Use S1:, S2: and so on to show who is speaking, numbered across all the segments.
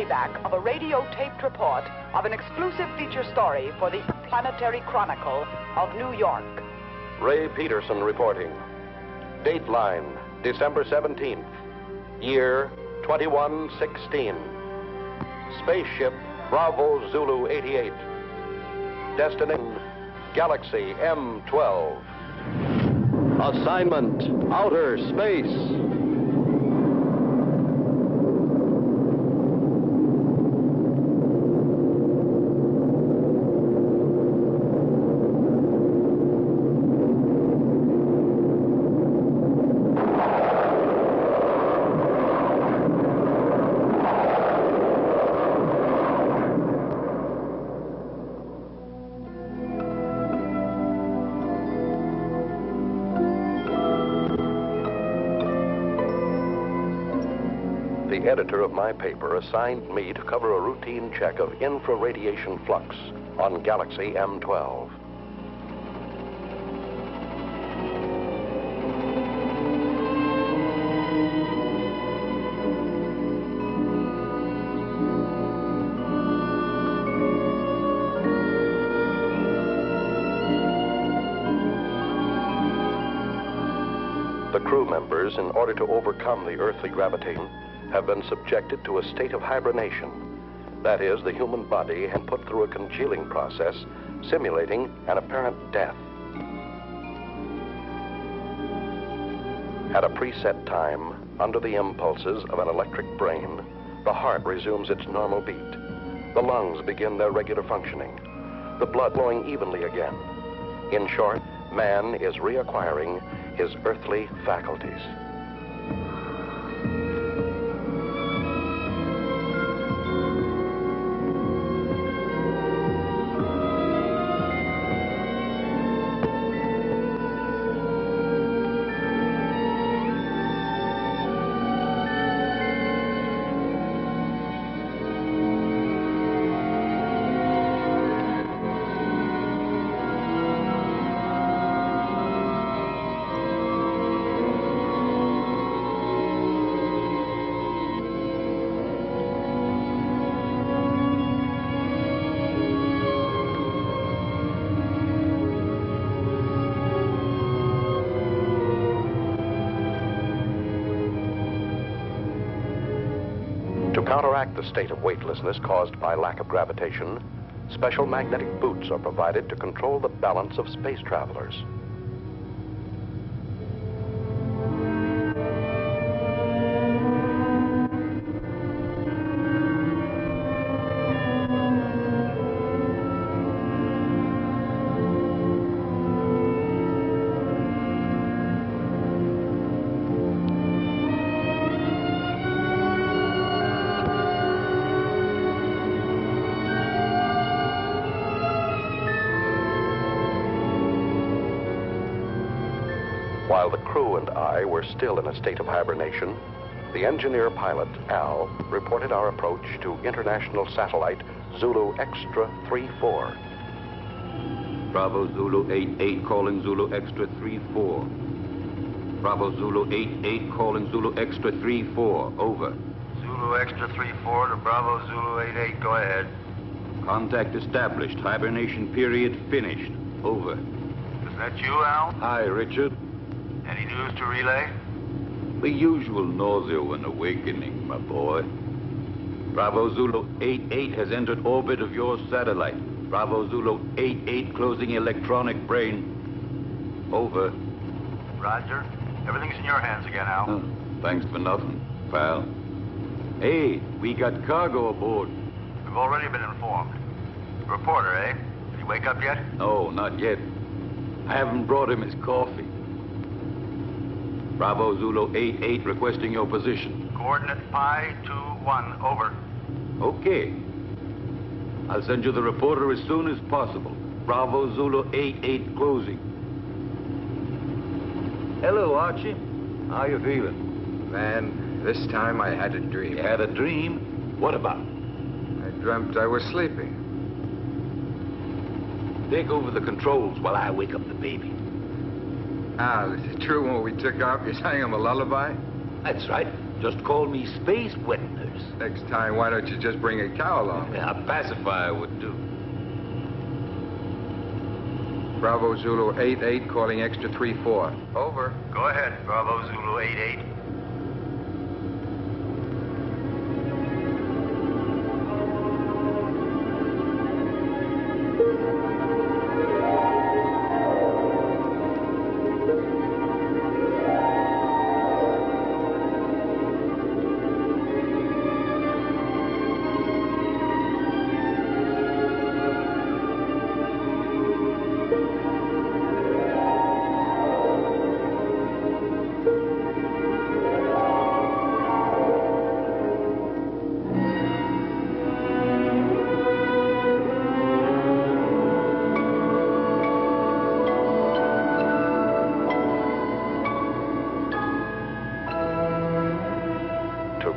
S1: playback of a radio-taped report of an exclusive feature story for the Planetary Chronicle of New York.
S2: Ray Peterson reporting. Dateline, December 17th. Year 2116. Spaceship Bravo Zulu 88. Destination Galaxy M12. Assignment Outer Space. The editor of my paper assigned me to cover a routine check of infraradiation flux on Galaxy M12. The crew members, in order to overcome the earthly gravitation, have been subjected to a state of hibernation. That is, the human body has put through a congealing process, simulating an apparent death. At a preset time, under the impulses of an electric brain, the heart resumes its normal beat. The lungs begin their regular functioning, the blood flowing evenly again. In short, man is reacquiring his earthly faculties. To counteract the state of weightlessness caused by lack of gravitation, special magnetic boots are provided to control the balance of space travelers. While the crew and I were still in a state of hibernation, the engineer pilot, Al, reported our approach to international satellite Zulu Extra 34.
S3: Bravo Zulu 88 calling Zulu Extra 34. Bravo Zulu 88 calling Zulu Extra 34. Over.
S4: Zulu Extra 34 to Bravo Zulu 88. Go ahead.
S3: Contact established. Hibernation period finished. Over.
S4: Is that you, Al?
S3: Hi, Richard.
S4: Any news to relay?
S3: The usual nausea when awakening, my boy. Bravo Zulu 88 has entered orbit of your satellite. Bravo Zulu 88 closing electronic brain. Over.
S4: Roger. Everything's in your hands again, Al.
S3: Thanks for nothing, pal. Hey, we got cargo aboard.
S4: We've already been informed. Reporter, eh? Did he wake up yet?
S3: No, not yet. I haven't brought him his coffee. Bravo Zulu 88 requesting your position.
S4: Coordinate Pi 21. Over.
S3: Okay. I'll send you the reporter as soon as possible. Bravo Zulu 88 closing. Hello, Archie. How you feeling?
S5: Man, this time I had a dream.
S3: You had a dream? What about?
S5: I dreamt I was sleeping.
S3: Take over the controls while I wake up the baby.
S5: Al, is it true when we took off you sang him a lullaby?
S3: That's right. Just call me Space Wet Nurse.
S5: Next time, why don't you just bring a cow along?
S3: A pacifier would do.
S5: Bravo Zulu 88 calling extra 34. Over.
S4: Go ahead, Bravo Zulu 88.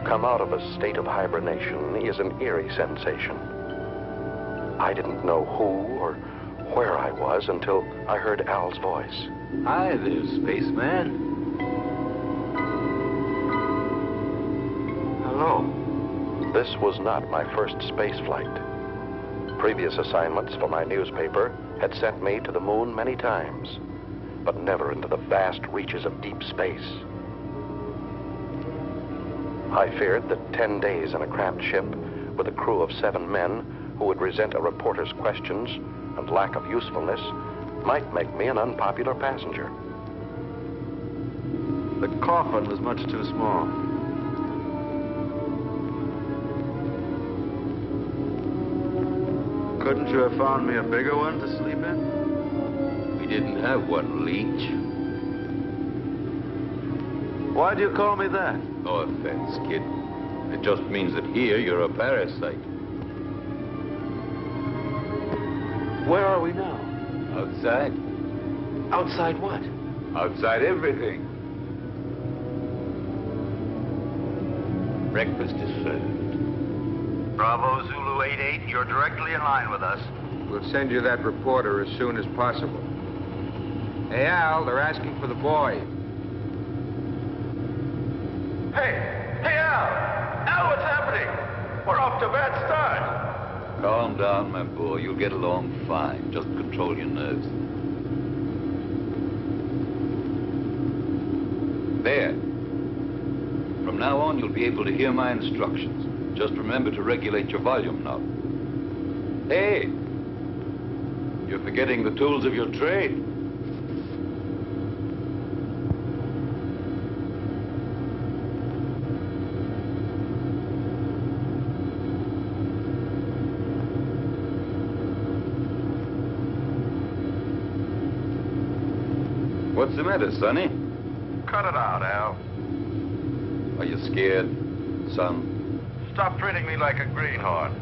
S2: Come out of a state of hibernation is an eerie sensation. I didn't know who or where I was until I heard Al's voice.
S3: Hi there, spaceman. Hello.
S2: This was not my first space flight. Previous assignments for my newspaper had sent me to the moon many times, but never into the vast reaches of deep space. I feared that 10 days in a cramped ship with a crew of 7 men who would resent a reporter's questions and lack of usefulness might make me an unpopular passenger.
S3: The coffin was much too small. Couldn't you have found me a bigger one to sleep in? We didn't have one, Leech. Why do you call me that? No offense, kid. It just means that here you're a parasite. Where are we now? Outside. Outside what? Outside everything. Breakfast is served.
S4: Bravo Zulu 88, you're directly in line with us.
S5: We'll send you that reporter as soon as possible. Hey, Al, they're asking for the boy.
S4: Hey, Al! Al, what's happening? We're off to a bad start.
S3: Calm down, my boy. You'll get along fine. Just control your nerves. There. From now on, you'll be able to hear my instructions. Just remember to regulate your volume knob. Hey! You're forgetting the tools of your trade. What's the matter, Sonny?
S4: Cut it out, Al.
S3: Are you scared, son?
S4: Stop treating me like a greenhorn.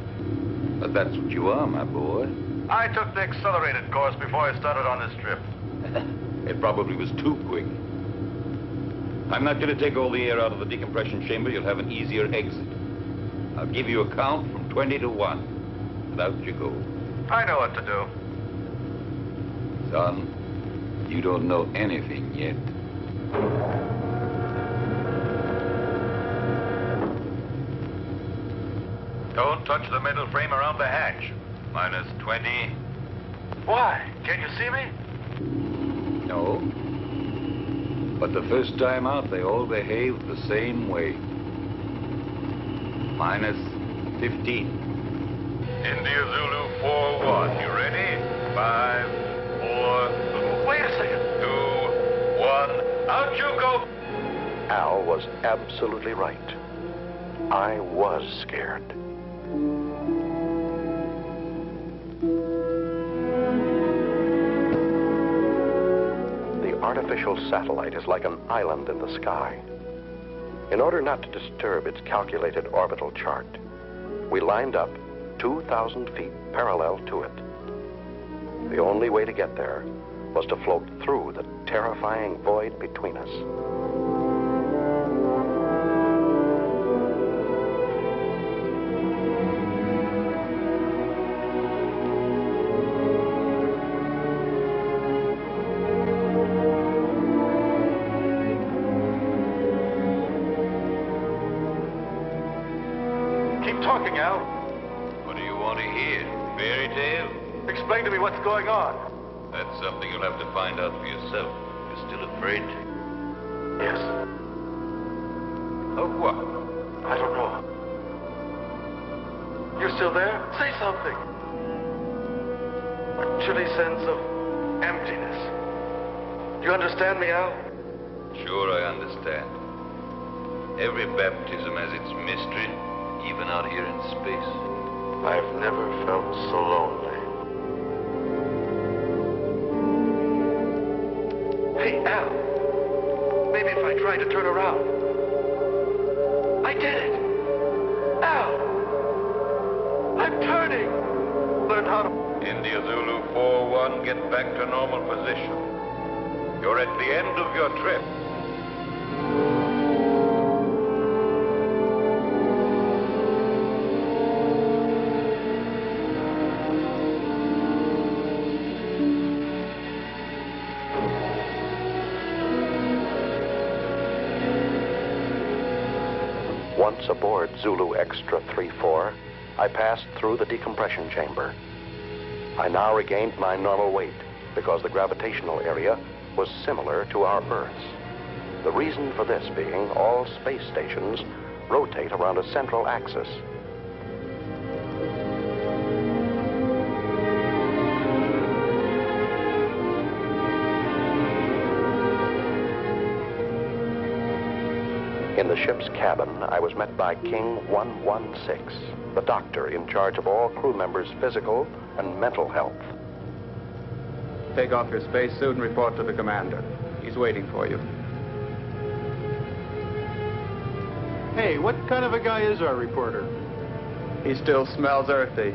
S3: But that's what you are, my boy.
S4: I took the accelerated course before I started on this trip.
S3: It probably was too quick. I'm not going to take all the air out of the decompression chamber. You'll have an easier exit. I'll give you a count from 20 to 1. And out you go.
S4: I know what to do.
S3: Son, you don't know anything yet.
S4: Don't touch the metal frame around the hatch. Minus 20. Why? Can't you see me?
S3: No. But the first time out, they all behaved the same way. Minus 15.
S4: India Zulu 4-1. You ready? 5, 4... Wait a second. 2, 1. Out you go.
S2: Al was absolutely right. I was scared. The artificial satellite is like an island in the sky. In order not to disturb its calculated orbital chart, we lined up 2,000 feet parallel to it. The only way to get there was to float through the terrifying void between us.
S4: talking, Al.
S3: What do you want to hear? Fairy tale?
S4: Explain to me what's going on.
S3: That's something you'll have to find out for yourself. You're still afraid?
S4: Yes.
S3: Of what?
S4: I don't know. You still there? Say something. A chilly sense of emptiness. Do you understand me, Al?
S3: Sure, I understand. Every baptism has its mystery, even out here in space.
S4: I've never felt so lonely. Hey, Al. Maybe if I try to turn around. I did it. Al. I'm turning. Learn how to...
S3: India Zulu 4-1, get back to normal position. You're at the end of your trip.
S2: Once aboard Zulu Extra 3-4, I passed through the decompression chamber. I now regained my normal weight because the gravitational area was similar to our Earth's. The reason for this being all space stations rotate around a central axis. In the ship's cabin, I was met by King 116, the doctor in charge of all crew members' physical and mental health.
S6: Take off your spacesuit and report to the commander. He's waiting for you. Hey, what kind of a guy is our reporter? He still smells earthy.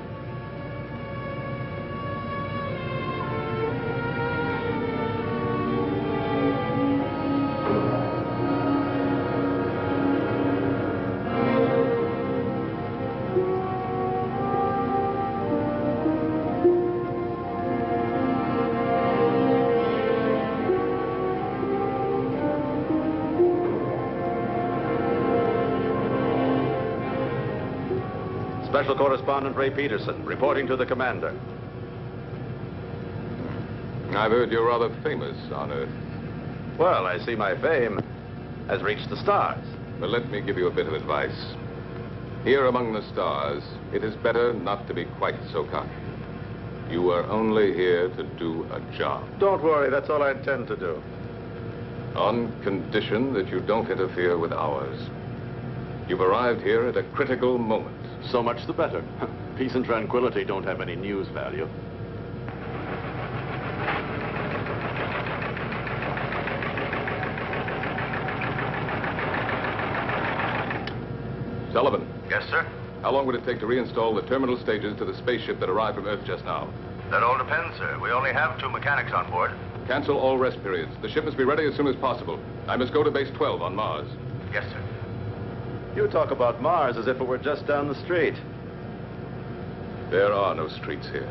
S7: Special Correspondent Ray Peterson, reporting to the commander.
S8: I've heard you're rather famous on Earth.
S7: Well, I see my fame has reached the stars.
S8: But let me give you a bit of advice. Here among the stars, it is better not to be quite so cocky. You are only here to do a job.
S7: Don't worry, that's all I intend to do.
S8: On condition that you don't interfere with ours. You've arrived here at a critical moment.
S7: So much the better. Peace and tranquility don't have any news value.
S8: Sullivan.
S4: Yes, sir?
S8: How long would it take to reinstall the terminal stages to the spaceship that arrived from Earth just now?
S4: That all depends, sir. We only have 2 mechanics on board.
S8: Cancel all rest periods. The ship must be ready as soon as possible. I must go to base 12 on Mars.
S4: Yes, sir.
S7: You talk about Mars as if it were just down the street.
S8: There are no streets here.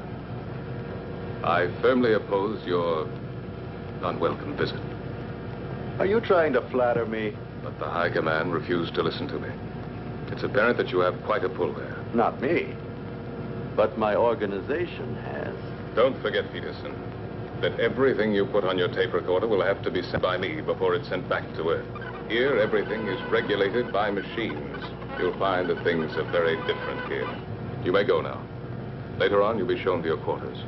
S8: I firmly oppose your unwelcome visit.
S7: Are you trying to flatter me?
S8: But the High Command refused to listen to me. It's apparent that you have quite a pull there.
S7: Not me. But my organization has.
S8: Don't forget, Peterson, that everything you put on your tape recorder will have to be sent by me before it's sent back to Earth. Here, everything is regulated by machines. You'll find that things are very different here. You may go now. Later on, you'll be shown to your quarters.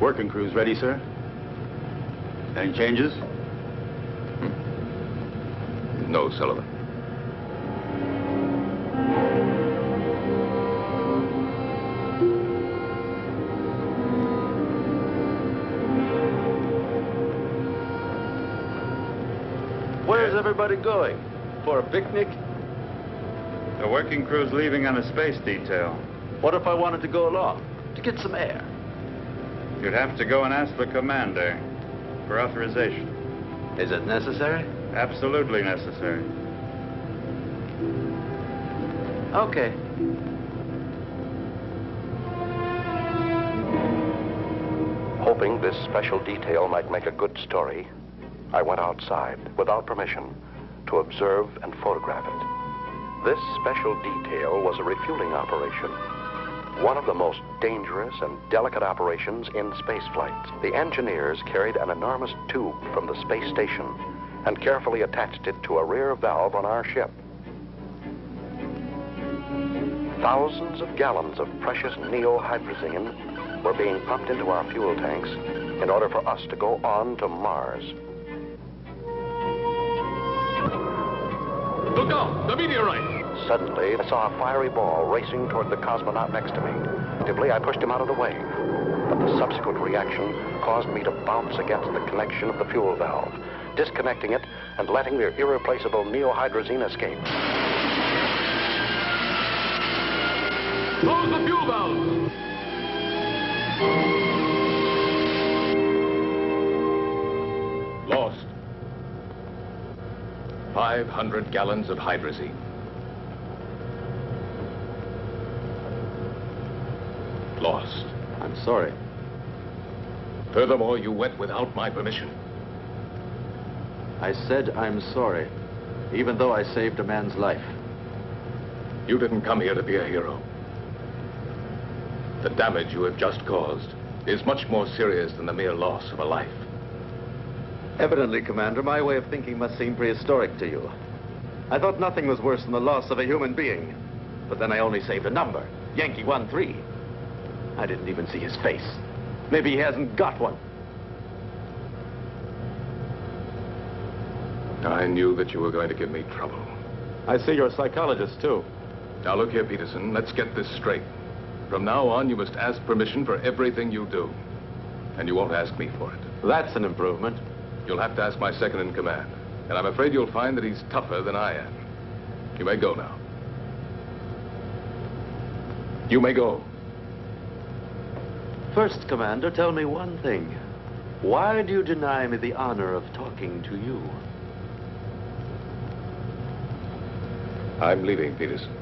S7: Working crew's ready, sir? Any changes?
S8: No, Sullivan.
S7: Where's everybody going? For a picnic?
S6: The working crew's leaving on a space detail.
S7: What if I wanted to go along? To get some air?
S6: You'd have to go and ask the commander for authorization.
S7: Is it necessary?
S6: Absolutely necessary.
S2: Hoping Hoping this special detail might make a good story, I went outside, without permission, to observe and photograph it. This special detail was a refueling operation, one of the most dangerous and delicate operations in space flight. The engineers carried an enormous tube from the space station and carefully attached it to a rear valve on our ship. Thousands of gallons of precious neohydrazine were being pumped into our fuel tanks in order for us to go on to Mars.
S8: Look out! The meteorite!
S2: Suddenly, I saw a fiery ball racing toward the cosmonaut next to me. Instinctively, I pushed him out of the way. But the subsequent reaction caused me to bounce against the connection of the fuel valve, disconnecting it and letting the irreplaceable neohydrazine escape.
S8: Close the fuel valve! Lost. 500 gallons of hydrazine. Lost.
S7: I'm sorry.
S8: Furthermore, you went without my permission.
S7: I said I'm sorry, even though I saved a man's life.
S8: You didn't come here to be a hero. The damage you have just caused is much more serious than the mere loss of a life.
S7: Evidently, Commander, my way of thinking must seem prehistoric to you. I thought nothing was worse than the loss of a human being. But then I only saved a number, Yankee 13. I didn't even see his face. Maybe he hasn't got one.
S8: I knew that you were going to give me trouble.
S7: I see you're a psychologist, too.
S8: Now look here, Peterson, let's get this straight. From now on, you must ask permission for everything you do. And you won't ask me for it.
S7: That's an improvement.
S8: You'll have to ask my second in command. And I'm afraid you'll find that he's tougher than I am. You may go now. You may go.
S7: First, Commander, tell me one thing. Why do you deny me the honor of talking to you?
S8: I'm leaving, Peterson.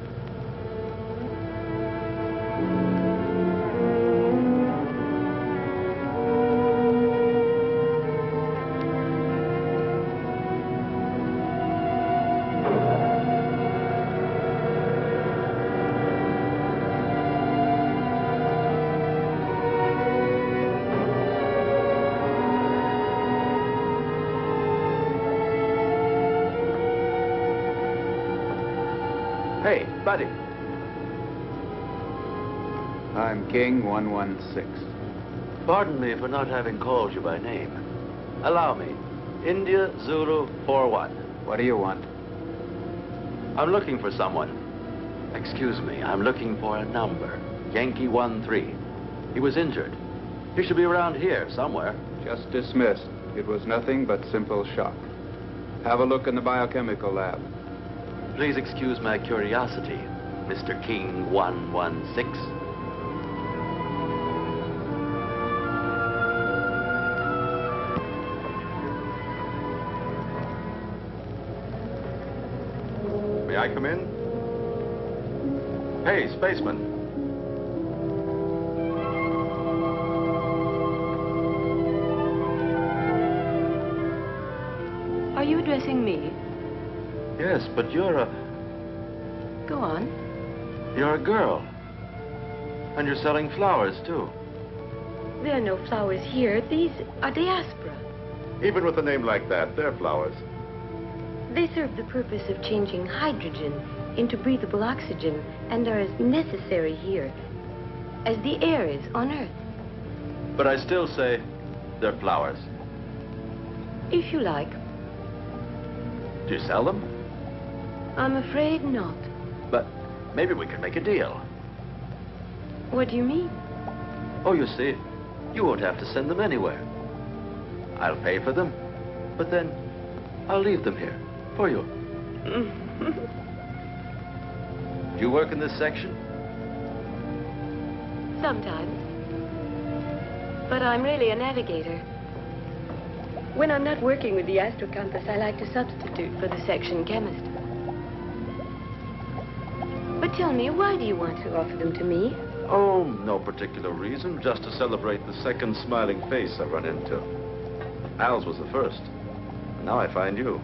S7: Hey, buddy.
S6: I'm King 116.
S7: Pardon me for not having called you by name. Allow me. India Zulu 41.
S6: What do you want?
S7: I'm looking for someone. Excuse me, I'm looking for a number. Yankee 13. He was injured. He should be around here somewhere.
S6: Just dismissed. It was nothing but simple shock. Have a look in the biochemical lab.
S7: Please excuse my curiosity, Mr. King 116. May I come in? Hey, spaceman.
S9: Are you addressing me?
S7: Yes, but you're a...
S9: Go on.
S7: You're a girl. And you're selling flowers, too.
S9: There are no flowers here. These are diaspora.
S7: Even with a name like that, they're flowers.
S9: They serve the purpose of changing hydrogen into breathable oxygen and are as necessary here as the air is on Earth.
S7: But I still say they're flowers.
S9: If you like.
S7: Do you sell them?
S9: I'm afraid not.
S7: But maybe we could make a deal.
S9: What do you mean?
S7: Oh, you see, you won't have to send them anywhere. I'll pay for them, but then I'll leave them here for you. Do you work in this section?
S9: Sometimes. But I'm really a navigator. When I'm not working with the astrocompass, I like to substitute for the section chemist. But tell me, why do you want to offer them to me?
S7: Oh, no particular reason. Just to celebrate the second smiling face I run into. Al's was the first. And now I find you.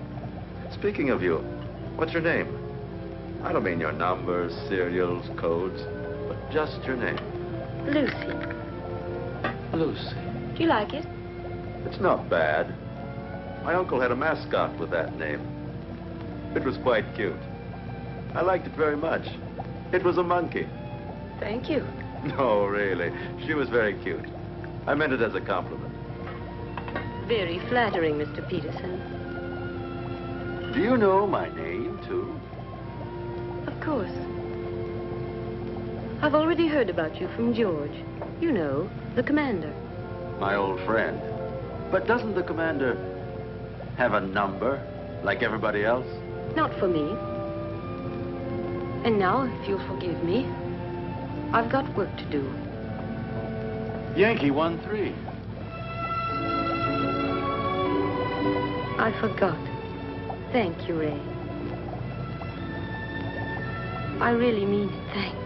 S7: Speaking of you, what's your name? I don't mean your numbers, serials, codes, but just your name.
S9: Lucy.
S7: Lucy.
S9: Do you like it?
S7: It's not bad. My uncle had a mascot with that name. It was quite cute. I liked it very much. It was a monkey.
S9: Thank you.
S7: No, really. She was very cute. I meant it as a compliment.
S9: Very flattering, Mr. Peterson.
S7: Do you know my name, too?
S9: Of course. I've already heard about you from George. You know, the commander.
S7: My old friend. But doesn't the commander have a number, like everybody else?
S9: Not for me. And now, if you'll forgive me, I've got work to do.
S7: Yankee 1-3.
S9: I forgot. Thank you, Ray. I really mean it. Thanks.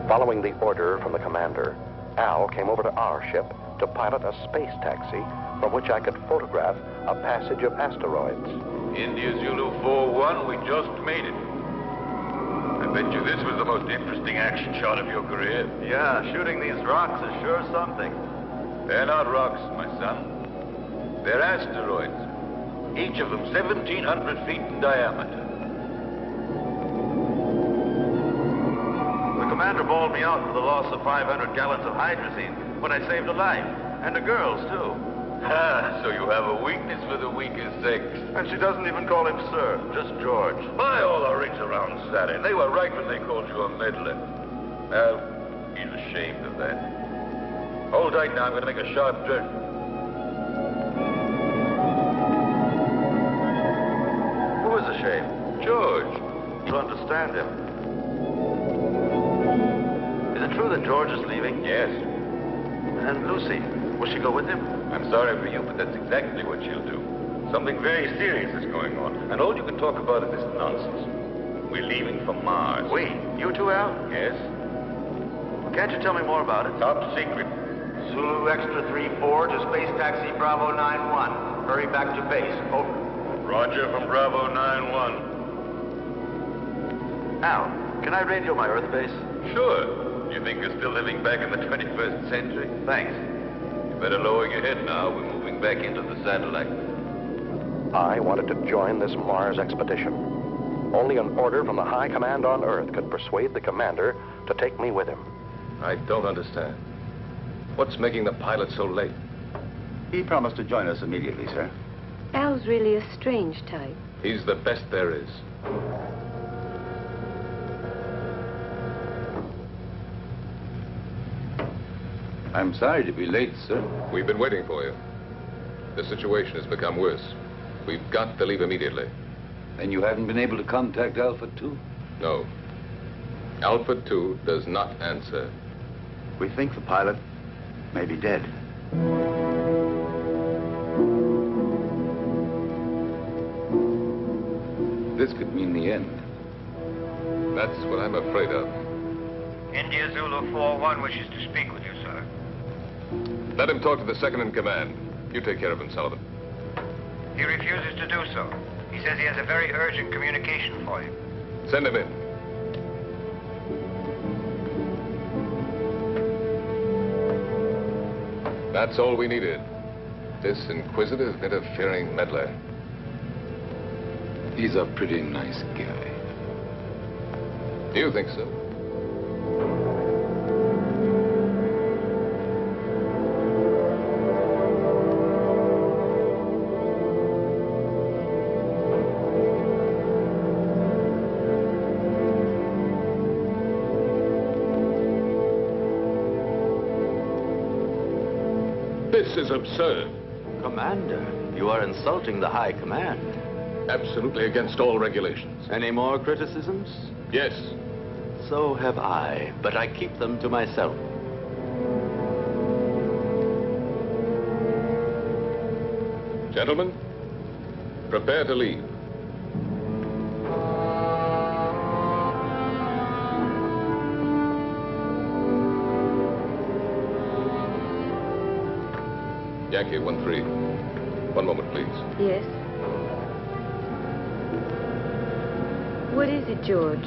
S2: Following the order from the commander, Al came over to our ship to pilot a space taxi from which I could photograph a passage of asteroids.
S3: India Zulu 4-1, we just made it. I bet you this was the most interesting action shot of your career.
S7: Yeah, shooting these rocks is sure something.
S3: They're not rocks, my son. They're asteroids. Each of them 1,700 feet in diameter.
S7: The commander bawled me out for the loss of 500 gallons of hydrazine when I saved a life. And a girl's, too.
S3: Ah, so you have a weakness for the weaker sex.
S7: And she doesn't even call him sir, just George.
S3: My, all the rings around Saturn. They were right when they called you a meddler. Well, he's ashamed of that. Hold tight now, I'm going to make a sharp turn.
S7: Who is ashamed?
S3: George.
S7: To understand him. Is it true that George is leaving?
S3: Yes.
S7: And Lucy, will she go with him?
S3: I'm sorry for you, but that's exactly what she'll do. Something very serious is going on, and all you can talk about is this nonsense. We're leaving for Mars.
S7: We? You too, Al?
S3: Yes?
S7: Can't you tell me more about it?
S3: Top secret.
S10: Zulu Extra 3-4 to Space Taxi Bravo 9-1. Hurry back to base. Over.
S3: Roger from Bravo 9-1.
S7: Al, can I radio my Earth base?
S3: Sure. You think you're still living back in the 21st century?
S7: Thanks.
S3: You better lower your head now. We're moving back into the satellite.
S2: I wanted to join this Mars expedition. Only an order from the High Command on Earth could persuade the commander to take me with him.
S8: I don't understand. What's making the pilot so late?
S3: He promised to join us immediately, sir.
S9: Al's really a strange type.
S8: He's the best there is.
S3: I'm sorry to be late, sir.
S8: We've been waiting for you. The situation has become worse. We've got to leave immediately.
S3: And you haven't been able to contact Alpha 2?
S8: No. Alpha 2 does not answer.
S3: We think the pilot may be dead. This could mean the end.
S8: That's what I'm afraid of.
S10: India Zulu 4-1 wishes to speak with you, sir.
S8: Let him talk to the second in command. You take care of him, Sullivan.
S10: He refuses to do so. He says he has a very urgent communication for you.
S8: Send him in. That's all we needed. This inquisitive, interfering meddler.
S3: He's a pretty nice guy.
S8: You think so? This is absurd.
S7: Commander, you are insulting the High Command.
S8: Absolutely against all regulations.
S7: Any more criticisms?
S8: Yes.
S7: So have I, but I keep them to myself.
S8: Gentlemen, prepare to leave. Yankee 1-3. One moment, please.
S9: Yes? What is it, George?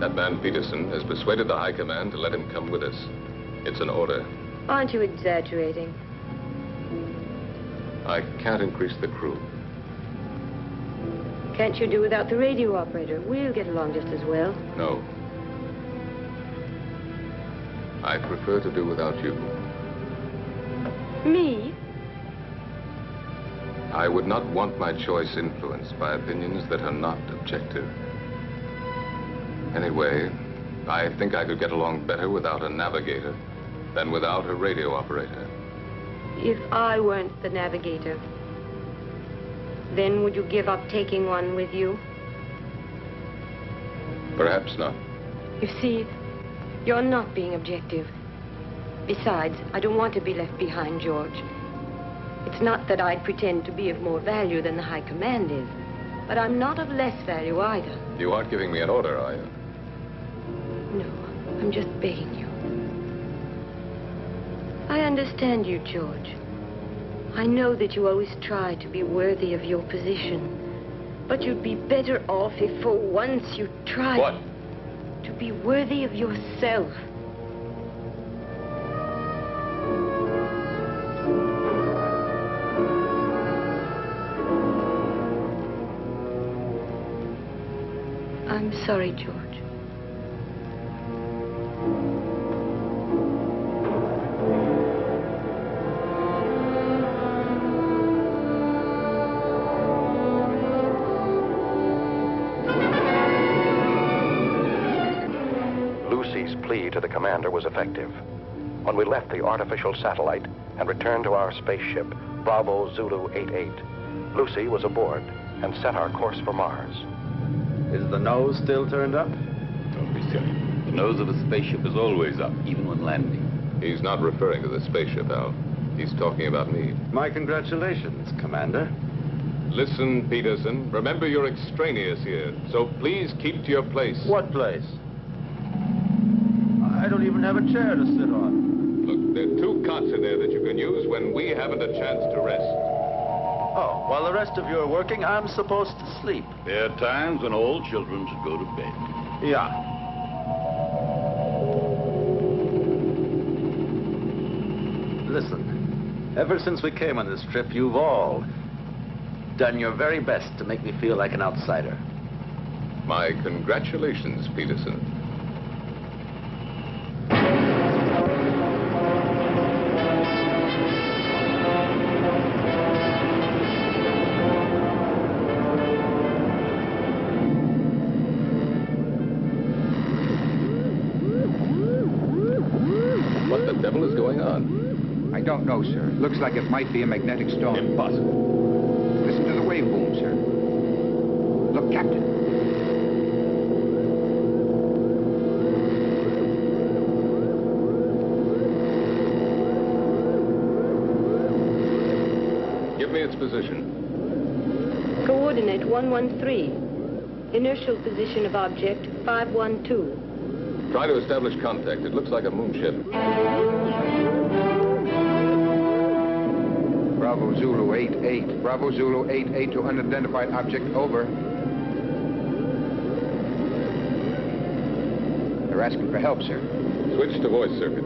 S8: That man Peterson has persuaded the High Command to let him come with us. It's an order.
S9: Aren't you exaggerating?
S8: I can't increase the crew.
S9: Can't you do without the radio operator? We'll get along just as well.
S8: No. I prefer to do without you.
S9: Me?
S8: I would not want my choice influenced by opinions that are not objective. Anyway, I think I could get along better without a navigator than without a radio operator.
S9: If I weren't the navigator, then would you give up taking one with you?
S8: Perhaps not.
S9: You see, you're not being objective. Besides, I don't want to be left behind, George. It's not that I'd pretend to be of more value than the High Command is, but I'm not of less value either.
S8: You aren't giving me an order, are you?
S9: No, I'm just begging you. I understand you, George. I know that you always try to be worthy of your position, but you'd be better off if for once you tried...
S8: What?
S9: To be worthy of yourself. I'm sorry, George.
S2: Lucy's plea to the commander was effective. When we left the artificial satellite and returned to our spaceship, Bravo Zulu 88, Lucy was aboard and set our course for Mars.
S7: Is the nose still turned up?
S3: Don't be silly. The nose of a spaceship is always up, even when landing.
S8: He's not referring to the spaceship, Al. He's talking about me.
S7: My congratulations, Commander.
S8: Listen, Peterson. Remember you're extraneous here, so please keep to your place.
S6: What place? I don't even have a chair to sit on.
S8: Look, there are 2 cots in there that you can use when we haven't a chance to rest.
S6: Oh, while the rest of you are working, I'm supposed to sleep.
S3: There are times when all children should go to bed.
S6: Yeah.
S7: Listen, ever since we came on this trip, you've all done your very best to make me feel like an outsider.
S8: My congratulations, Peterson. What the devil is going on?
S11: I don't know, sir. Looks like it might be a magnetic storm.
S8: Impossible.
S11: Listen to the wave boom, sir. Look, Captain.
S8: Give me its position.
S9: Coordinate 113. Inertial position of object 512.
S8: Try to establish contact. It looks like a moonship.
S11: Bravo Zulu 88. Bravo Zulu 88 to unidentified object, over. They're asking for help, sir.
S8: Switch to voice circuit.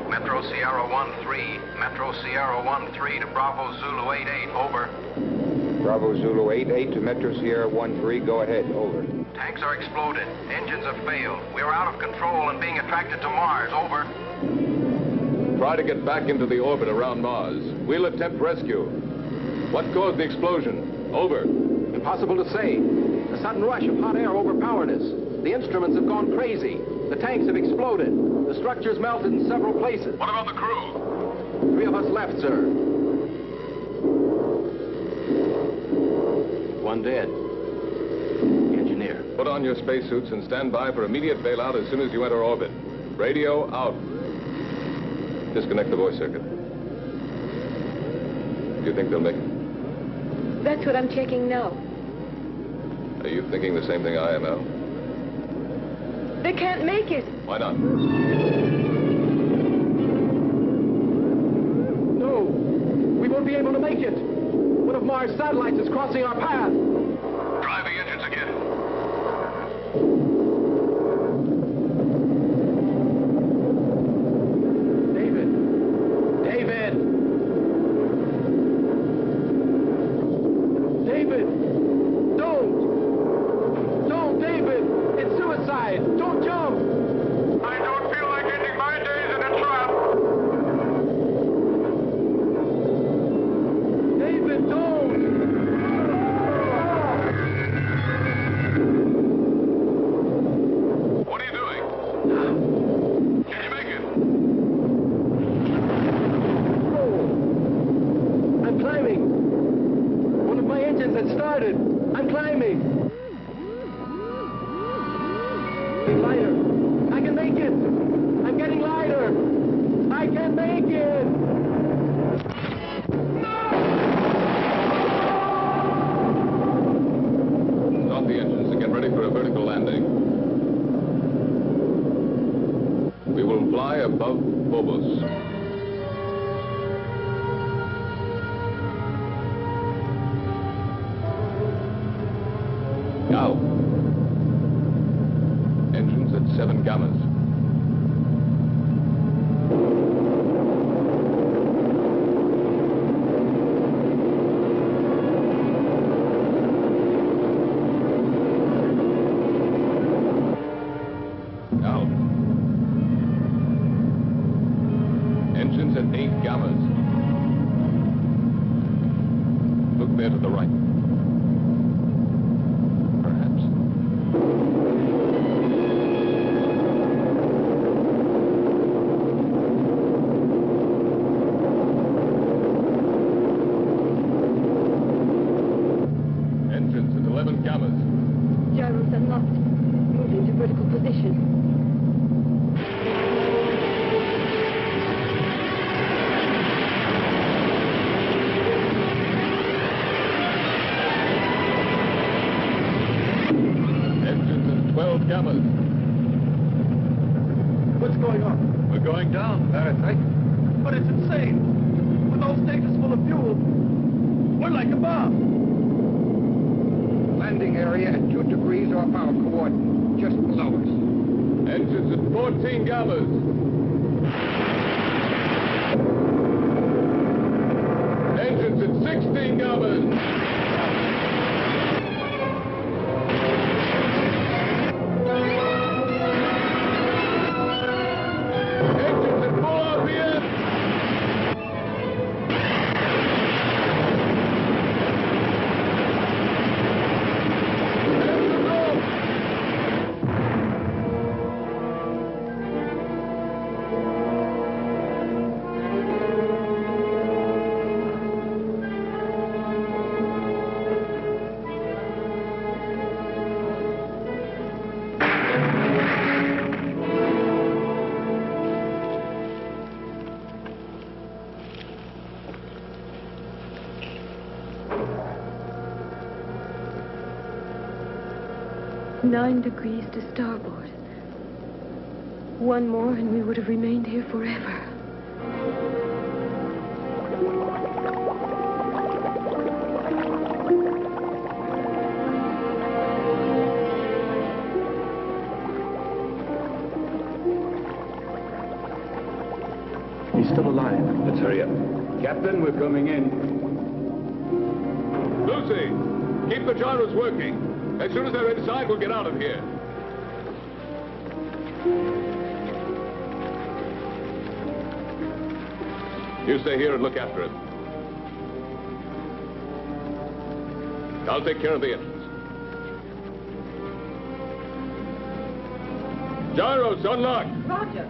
S10: Metro Sierra 1-3. Metro Sierra 1-3 to Bravo Zulu 88, over.
S11: Bravo Zulu 88 to Metro Sierra 13, go ahead, over.
S10: Tanks are exploded. Engines have failed. We are out of control and being attracted to Mars, over.
S8: Try to get back into the orbit around Mars. We'll attempt rescue. What caused the explosion? Over.
S12: Impossible to say. A sudden rush of hot air overpowered us. The instruments have gone crazy. The tanks have exploded. The structure's melted in several places.
S8: What about the crew?
S12: 3 of us left, sir. 1 dead. The engineer.
S8: Put on your spacesuits and stand by for immediate bailout as soon as you enter orbit. Radio out. Disconnect the voice circuit. Do you think they'll make it?
S9: That's what I'm checking now.
S8: Are you thinking the same thing I am, Al?
S9: They can't make it.
S8: Why not?
S12: No, we won't be able to make it. One of Mars' satellites is crossing our path.
S8: Try the engines again.
S12: David! David! David! Don't, David! It's suicide! Don't jump!
S4: I don't feel like ending my days in a trap.
S12: David, don't!
S8: What are you doing? Can you make it?
S12: Oh, I'm climbing. One of my engines had started. I'm climbing. Getting lighter. I can make it. I'm getting lighter. I can make it.
S8: Start the engines and get ready for a vertical landing. We will fly above Phobos. Now. Engines at 7 gammas. Now. Engines at 8 gammas. Look there to the right. Perhaps. Engines at 11 gammas.
S9: Gyros unlocked. Move into vertical position.
S8: Engines at 12 gammas.
S12: What's going on?
S8: We're going down, Fahrenheit.
S12: But it's insane. With those stages full of fuel, we're like a bomb.
S11: Landing area at 2 degrees off our coordinate, just below us.
S8: Engines at 14 gammas. Engines at 16 gammas. Engines at full RPM. Engines off.
S9: Nine degrees to starboard. One more and we would have remained here forever.
S12: He's still alive.
S3: Let's hurry up. Captain, we're coming in.
S8: Lucy, keep the gyros working. As soon as they're inside, we'll get out of here. You stay here and look after him. I'll take care of the engines. Gyros, unlocked.
S9: Roger.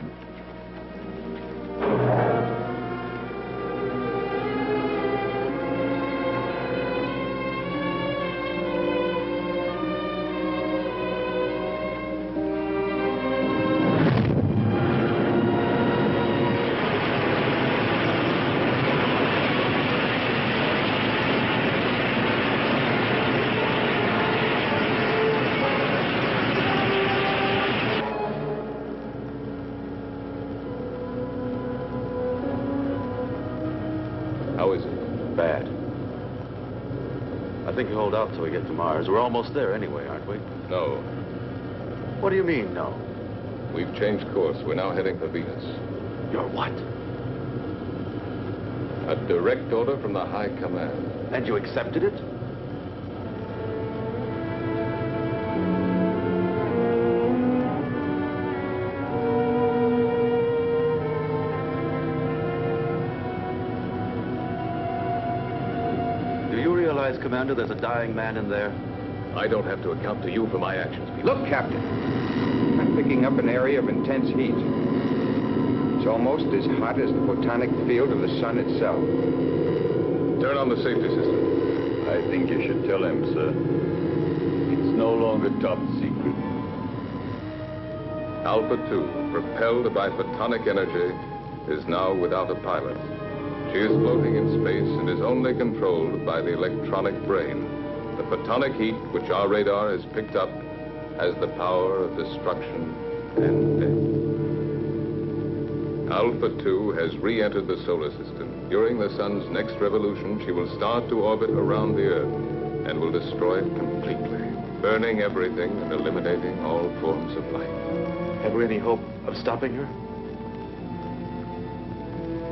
S7: I think you hold out till we get to Mars. We're almost there anyway, aren't we?
S8: No.
S7: What do you mean, no?
S8: We've changed course. We're now heading for Venus.
S7: You're what?
S8: A direct order from the High Command.
S7: And you accepted it? Do you realize, Commander, there's a dying man in there?
S8: I don't have to account to you for my actions, Peter.
S11: Look, Captain. I'm picking up an area of intense heat. It's almost as hot as the photonic field of the sun itself.
S8: Turn on the safety system.
S3: I think you should tell him, sir. It's no longer top secret.
S8: Alpha 2, propelled by photonic energy, is now without a pilot. She is floating in space and is only controlled by the electronic brain. The photonic heat, which our radar has picked up, has the power of destruction and death. Alpha 2 has re-entered the solar system. During the sun's next revolution, she will start to orbit around the Earth and will destroy it completely, burning everything and eliminating all forms of life.
S7: Have we any hope of stopping her?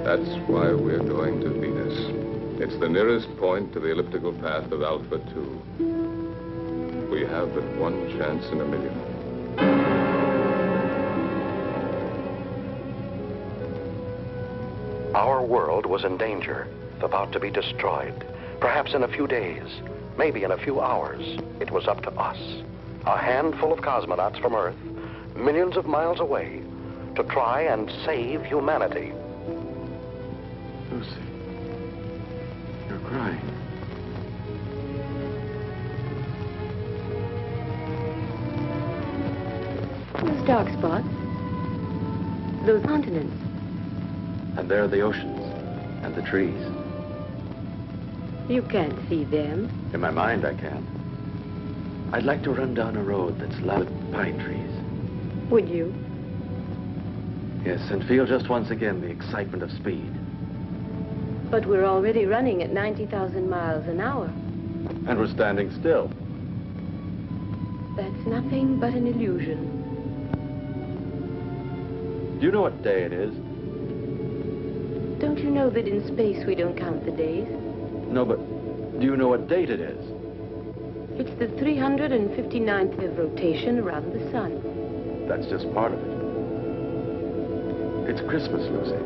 S8: That's why we're going to Venus. It's the nearest point to the elliptical path of Alpha 2. We have but one chance in a million.
S2: Our world was in danger, about to be destroyed. Perhaps in a few days, maybe in a few hours. It was up to us, a handful of cosmonauts from Earth, millions of miles away, to try and save humanity.
S7: Lucy, you're crying.
S9: Those dark spots. Those continents.
S7: And there are the oceans and the trees.
S9: You can't see them.
S7: In my mind, I can. I'd like to run down a road that's lined with pine trees.
S9: Would you?
S7: Yes, and feel just once again the excitement of speed.
S9: But we're already running at 90,000 miles an hour.
S7: And we're standing still.
S9: That's nothing but an illusion.
S7: Do you know what day it is?
S9: Don't you know that in space we don't count the days?
S7: No, but do you know what date it is?
S9: It's the 359th of rotation around the sun.
S7: That's just part of it. It's Christmas, Lucy.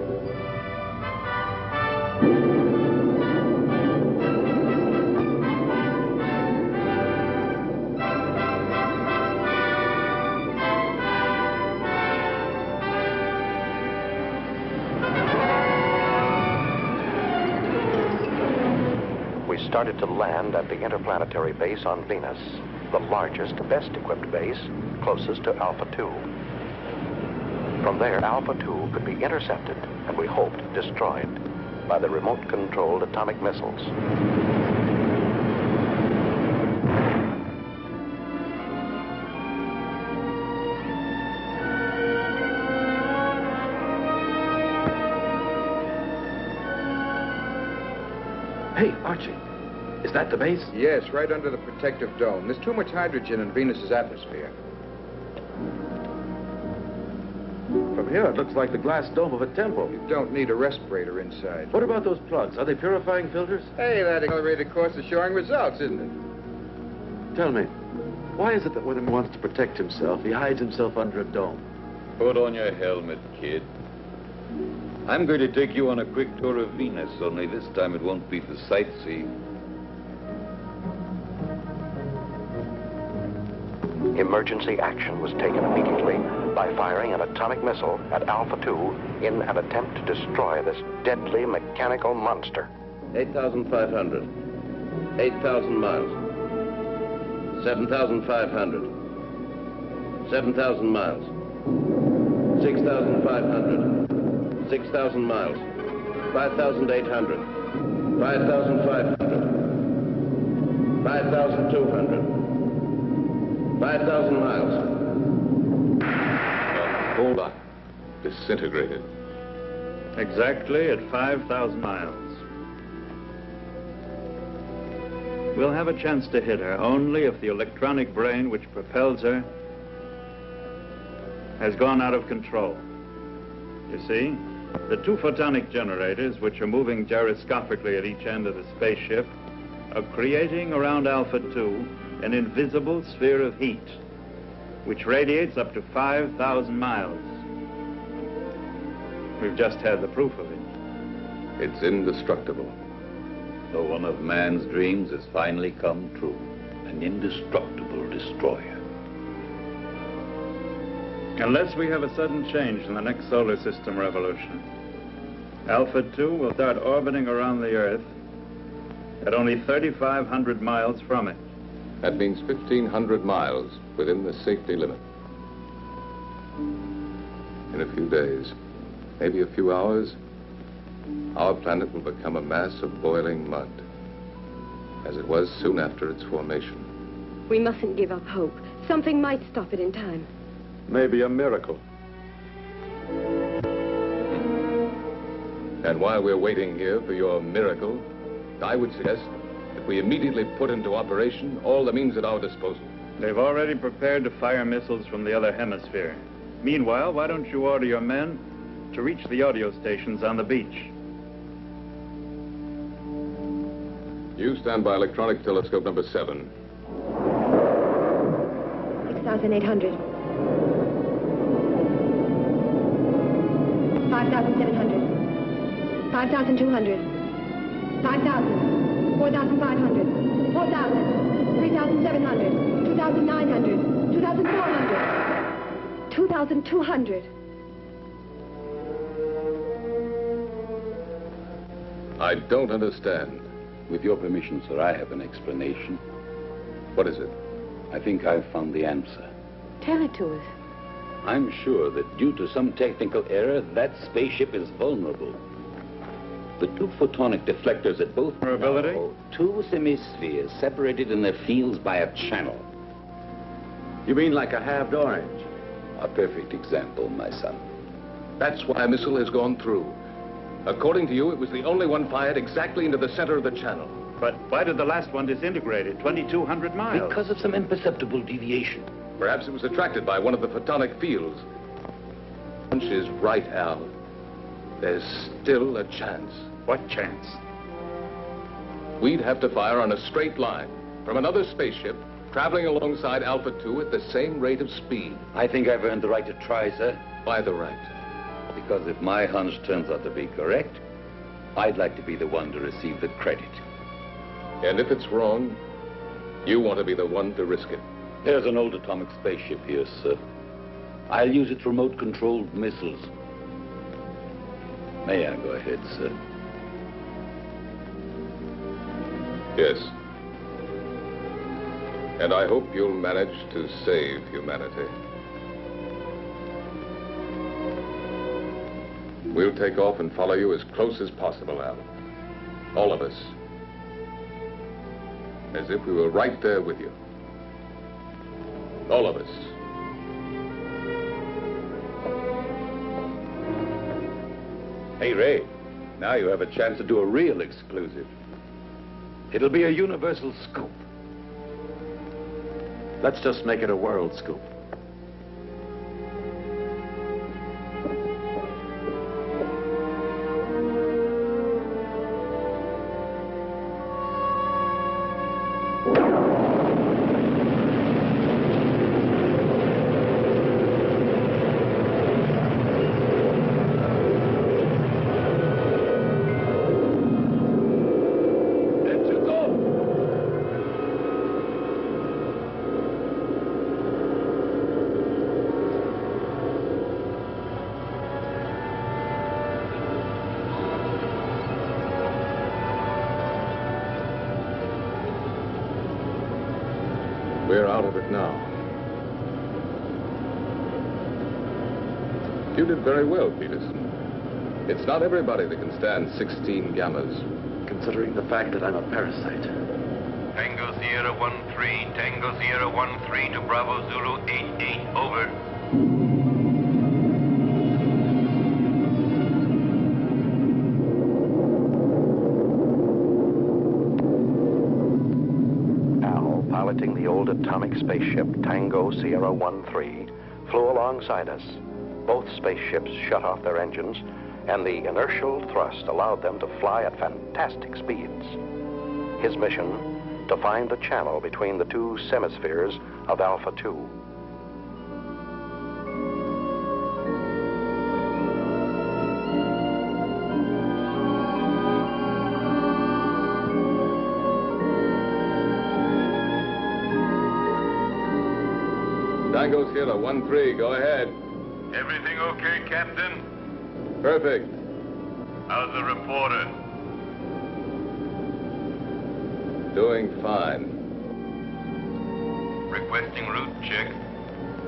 S2: Started to land at the interplanetary base on Venus, the largest, best-equipped base, closest to Alpha 2. From there, Alpha 2 could be intercepted, and we hoped destroyed, by the remote-controlled atomic missiles.
S7: Hey, Archie. Is that the base?
S11: Yes, right under the protective dome. There's too much hydrogen in Venus's atmosphere.
S7: From here, it looks like the glass dome of a temple.
S11: You don't need a respirator inside.
S7: What about those plugs? Are they purifying filters?
S11: Hey, that accelerated course is showing results, isn't it?
S7: Tell me, why is it that when he wants to protect himself, he hides himself under a dome?
S3: Put on your helmet, kid. I'm going to take you on a quick tour of Venus, only this time it won't be for sightseeing.
S2: Emergency action was taken immediately by firing an atomic missile at Alpha 2 in an attempt to destroy this deadly mechanical monster.
S13: 8,500. 8,000 miles. 7,500. 7,000 miles. 6,500. 6,000 miles. 5,800. 5,500. 5,200. 5,000 miles.
S8: Hold on. Disintegrated.
S6: Exactly at 5,000 miles. We'll have a chance to hit her only if the electronic brain which propels her has gone out of control. You see, the two photonic generators, which are moving gyroscopically at each end of the spaceship, are creating around Alpha 2 an invisible sphere of heat, which radiates up to 5,000 miles. We've just had the proof of it.
S8: It's indestructible.
S3: So one of man's dreams has finally come true. An indestructible destroyer.
S6: Unless we have a sudden change in the next solar system revolution, Alpha 2 will start orbiting around the Earth at only 3,500 miles from it.
S8: That means 1,500 miles within the safety limit. In a few days, maybe a few hours, our planet will become a mass of boiling mud, as it was soon after its formation.
S9: We mustn't give up hope. Something might stop it in time.
S2: Maybe a miracle.
S8: And while we're waiting here for your miracle, I would suggest that we immediately put into operation all the means at our disposal.
S6: They've already prepared to fire missiles from the other hemisphere. Meanwhile, why don't you order your men to reach the audio stations on the beach?
S8: You stand by electronic telescope number 7.
S9: 6,800. 5,700. 5,200. 5,000. 4,500. 4,000. 3,700. 2,900. 2,400. 2,200.
S8: I don't understand.
S3: With your permission, sir, I have an explanation.
S8: What is it?
S3: I think I've found the answer.
S9: Tell it to us.
S3: I'm sure that due to some technical error, that spaceship is vulnerable. The two photonic deflectors at both
S6: Vulnerability?
S3: Two semispheres separated in their fields by a channel.
S7: You mean like a halved orange?
S3: A perfect example, my son.
S8: That's why a missile has gone through. According to you, it was the only one fired exactly into the center of the channel.
S6: But why did the last one disintegrate at 2,200 miles?
S3: Because of some imperceptible deviation.
S8: Perhaps it was attracted by one of the photonic fields. Hunch is right, Al. There's still a chance.
S6: What chance?
S8: We'd have to fire on a straight line from another spaceship traveling alongside Alpha 2 at the same rate of speed.
S3: I think I've earned the right to try, sir.
S8: Why the right?
S3: Because if my hunch turns out to be correct, I'd like to be the one to receive the credit.
S8: And if it's wrong, you want to be the one to risk it.
S3: There's an old atomic spaceship here, sir. I'll use its remote-controlled missiles. May I go ahead, sir?
S8: Yes. And I hope you'll manage to save humanity. We'll take off and follow you as close as possible, Al. All of us. As if we were right there with you. All of us.
S3: Hey, Ray, now you have a chance to do a real exclusive. It'll be a universal scoop.
S7: Let's just make it a world scoop.
S8: We're out of it now. You did very well, Peterson. It's not everybody that can stand 16 gammas.
S7: Considering the fact that I'm a parasite.
S10: Tango Sierra 1-3, Tango Sierra 1-3 to Bravo Zulu 8-8, over.
S2: piloting the old atomic spaceship Tango Sierra 1-3, flew alongside us. Both spaceships shut off their engines, and the inertial thrust allowed them to fly at fantastic speeds. His mission, to find the channel between the two semispheres of Alpha 2.
S8: Tango Sierra 1-3, go ahead.
S10: Everything okay, Captain?
S8: Perfect.
S10: How's the reporter?
S8: Doing fine.
S10: Requesting route check.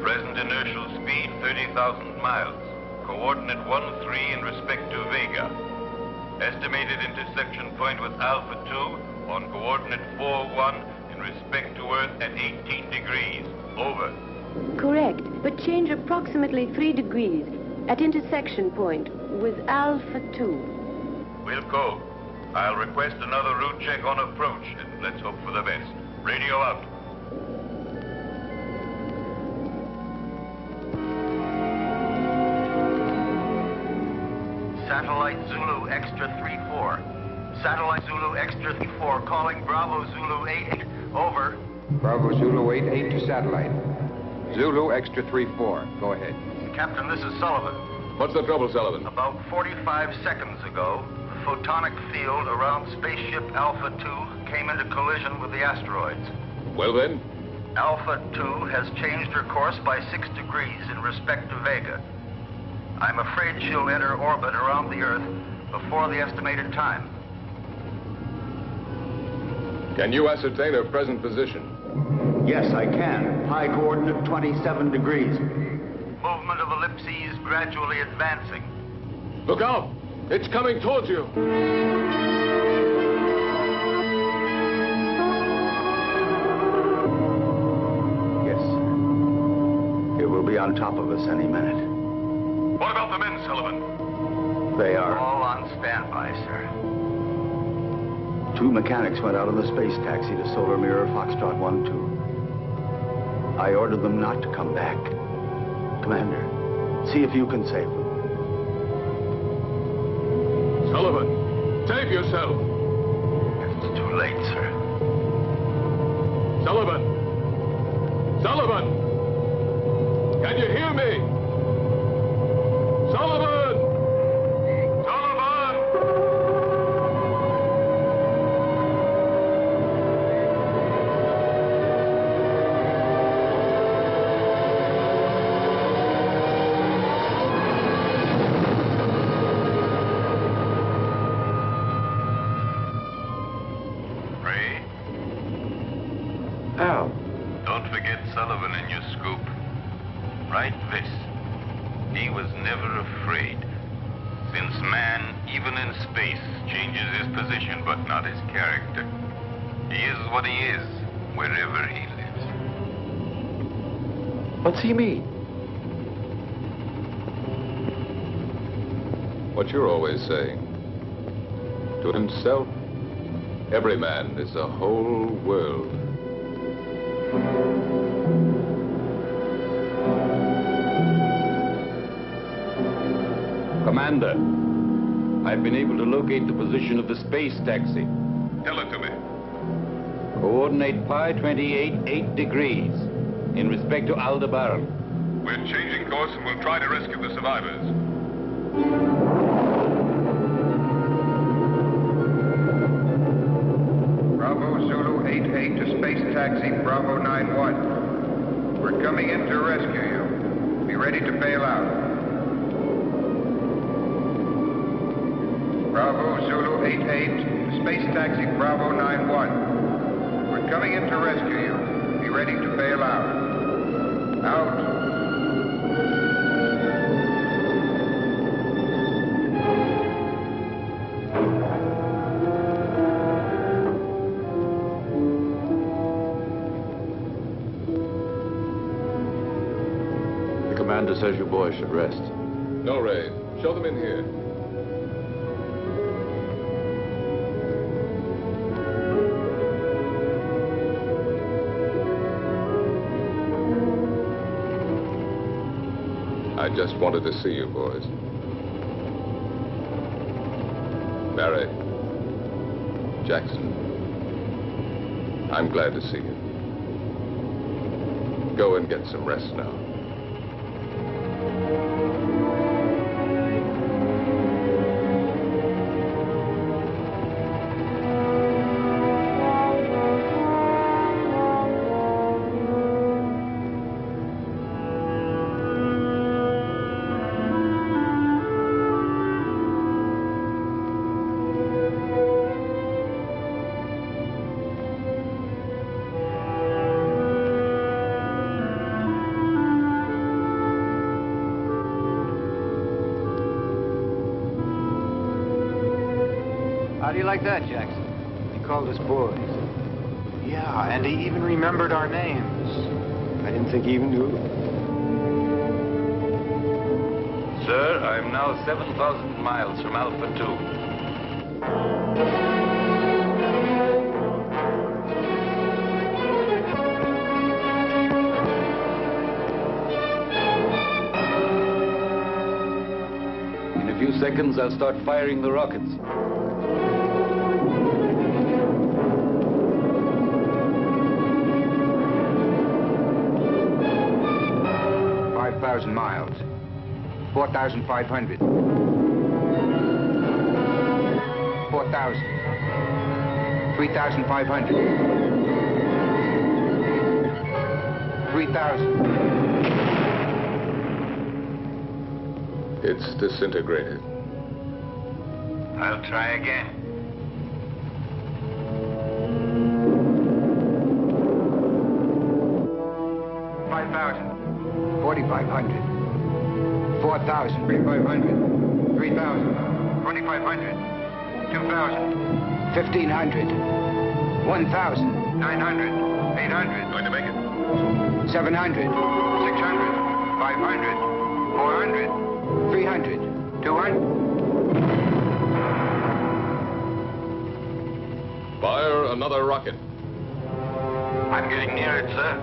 S10: Present inertial speed 30,000 miles. Coordinate 1-3 in respect to Vega. Estimated intersection point with Alpha 2 on coordinate 4-1 in respect to Earth at 18 degrees. Over.
S9: Correct, but change approximately 3 degrees at intersection point with Alpha 2.
S10: Wilco, I'll request another route check on approach, and let's hope for the best. Radio out.
S14: Satellite Zulu Extra 3-4. Satellite Zulu Extra 3-4 calling Bravo Zulu 88. Over.
S11: Bravo Zulu 88 to satellite. Zulu Extra 3-4. Go ahead.
S14: Captain, this is Sullivan.
S8: What's the trouble, Sullivan?
S14: About 45 seconds ago, the photonic field around spaceship Alpha 2 came into collision with the asteroids.
S8: Well then?
S14: Alpha 2 has changed her course by 6 degrees in respect to Vega. I'm afraid she'll enter orbit around the Earth before the estimated time.
S8: Can you ascertain her present position?
S15: Yes, I can. High coordinate 27 degrees.
S14: Movement of ellipses gradually advancing.
S8: Look out! It's coming towards you!
S15: Yes. It will be on top of us any minute.
S10: What about the men, Sullivan?
S15: They are.
S14: All on standby, sir.
S15: 2 mechanics went out on the space taxi to Solar Mirror Foxtrot 1-2. I ordered them not to come back. Commander, see if you can save them.
S8: Sullivan, save yourself!
S14: It's too late, sir.
S8: Sullivan! Sullivan! Can you hear me? Sullivan!
S10: Don't forget Sullivan in your scoop. Write this. He was never afraid. Since man, even in space, changes his position but not his character. He is what he is, wherever he lives.
S7: What's he mean?
S8: What you're always saying. To himself, every man is a whole world.
S3: Commander, I've been able to locate the position of the space taxi.
S10: Tell it to me.
S3: Coordinate pi 28, 8 degrees in respect to Aldebaran.
S10: We're changing course and we'll try to rescue the survivors.
S5: Bravo Zulu 88 to space taxi Bravo 91. We're coming in to rescue you. Be ready to bail out. Bravo Zulu 88, space taxi Bravo 91. We're coming in to rescue you. Be ready to bail out. Out.
S3: The commander says you boys should rest.
S8: No, Ray. Show them in here. I just wanted to see you, boys. Barry, Jackson, I'm glad to see you. Go and get some rest now.
S11: How do you like that, Jackson? He called us boys.
S16: Yeah, and he even remembered our names. I didn't think he even knew.
S10: Sir, I'm now 7,000 miles from Alpha 2.
S3: In a few seconds, I'll start firing the rockets.
S11: 5,000 miles. 4,500. 4,000. 3,500. 3,000.
S8: It's disintegrated.
S11: I'll try again. 5,000. 4,500. 4,000. 3,500. 3,000. 2,500. 2,000. 1,500. 1,000. 900. 800.
S8: Going to make it.
S11: 700. 600. 500. 400. 300. 200.
S8: Fire another rocket.
S11: I'm getting near it, sir.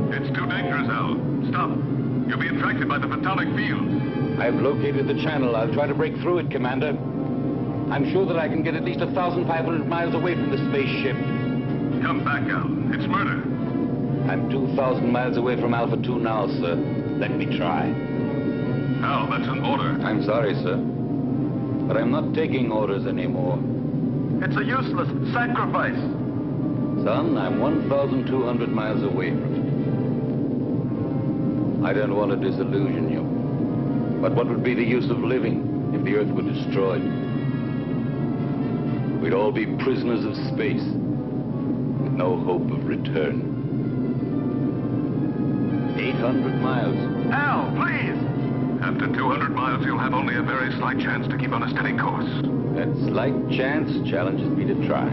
S8: It's too dangerous, Al. Stop. You'll be attracted by the photonic field.
S3: I've located the channel. I'll try to break through it, Commander. I'm sure that I can get at least 1,500 miles away from the spaceship.
S8: Come back, Al. It's murder.
S3: I'm 2,000 miles away from Alpha 2 now, sir. Let me try.
S8: Al, that's an order.
S3: I'm sorry, sir. But I'm not taking orders anymore.
S14: It's a useless sacrifice.
S3: Son, I'm 1,200 miles away from it. I don't want to disillusion you. But what would be the use of living if the Earth were destroyed? We'd all be prisoners of space, with no hope of return. 800 miles.
S8: Al, please! After 200 miles, you'll have only a very slight chance to keep on a steady course.
S3: That slight chance challenges me to try.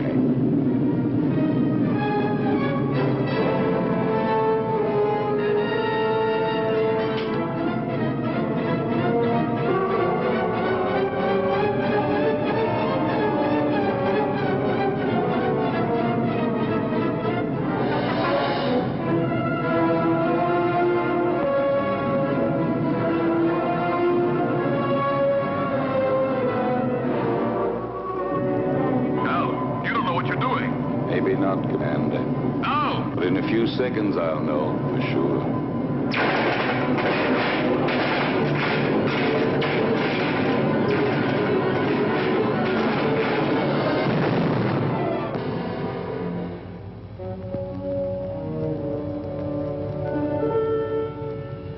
S3: Maybe not, Commander.
S8: No!
S3: But in a few seconds, I'll know for sure.